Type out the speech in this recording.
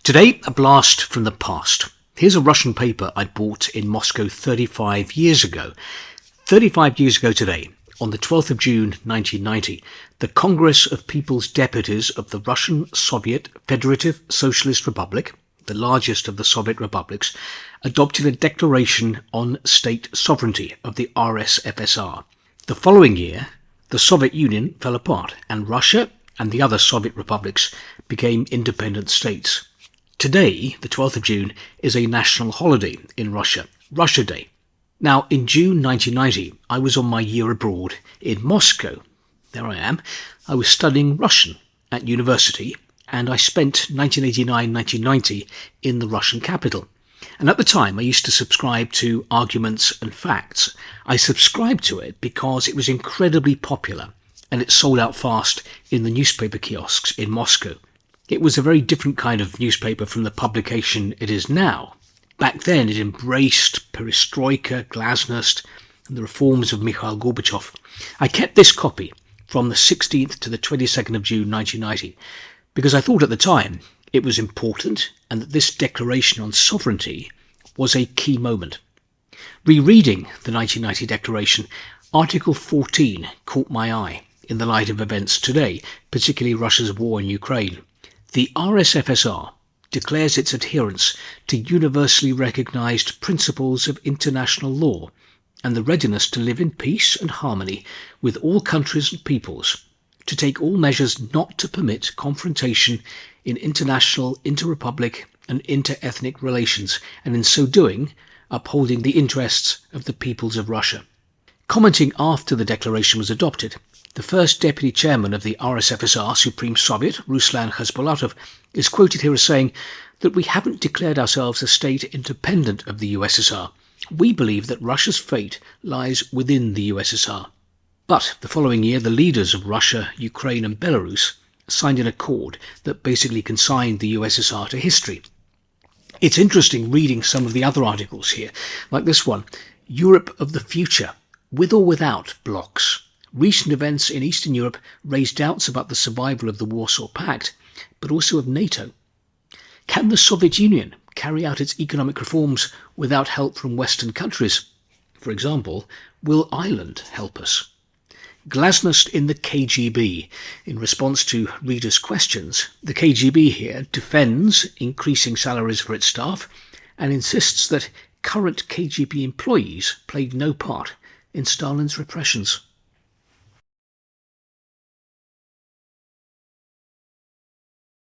Today, a blast from the past. Here's a Russian paper I bought in Moscow 35 years ago. 35 years ago today, on the 12th of June 1990, the Congress of People's Deputies of the Russian Soviet Federative Socialist Republic, the largest of the Soviet republics, adopted a declaration on state sovereignty of the RSFSR. The following year, the Soviet Union fell apart, and Russia and the other Soviet republics became independent states. Today, the 12th of June, is a national holiday in Russia, Russia Day. Now, in June 1990, I was on my year abroad in Moscow. There I am. I was studying Russian at university, and I spent 1989-1990 in the Russian capital. And at the time, I used to subscribe to Arguments and Facts. I subscribed to it because it was incredibly popular, and it sold out fast in the newspaper kiosks in Moscow. It was a very different kind of newspaper from the publication it is now. Back then, it embraced perestroika, glasnost, and the reforms of Mikhail Gorbachev. I kept this copy from the 16th to the 22nd of June 1990 because I thought at the time it was important and that this declaration on sovereignty was a key moment. Rereading the 1990 declaration, Article 14 caught my eye in the light of events today, particularly Russia's war in Ukraine. The RSFSR declares its adherence to universally recognized principles of international law and the readiness to live in peace and harmony with all countries and peoples, to take all measures not to permit confrontation in international, interrepublic and inter-ethnic relations, and in so doing, upholding the interests of the peoples of Russia. Commenting after the declaration was adopted, the first deputy chairman of the RSFSR Supreme Soviet, Ruslan Khasbolatov, is quoted here as saying that we haven't declared ourselves a state independent of the USSR. We believe that Russia's fate lies within the USSR. But the following year, the leaders of Russia, Ukraine and Belarus signed an accord that basically consigned the USSR to history. It's interesting reading some of the other articles here, like this one, Europe of the Future, with or without blocs. Recent events in Eastern Europe raise doubts about the survival of the Warsaw Pact, but also of NATO. Can the Soviet Union carry out its economic reforms without help from Western countries? For example, will Ireland help us? Glasnost in the KGB. In response to readers' questions, the KGB here defends increasing salaries for its staff and insists that current KGB employees played no part in Stalin's repressions.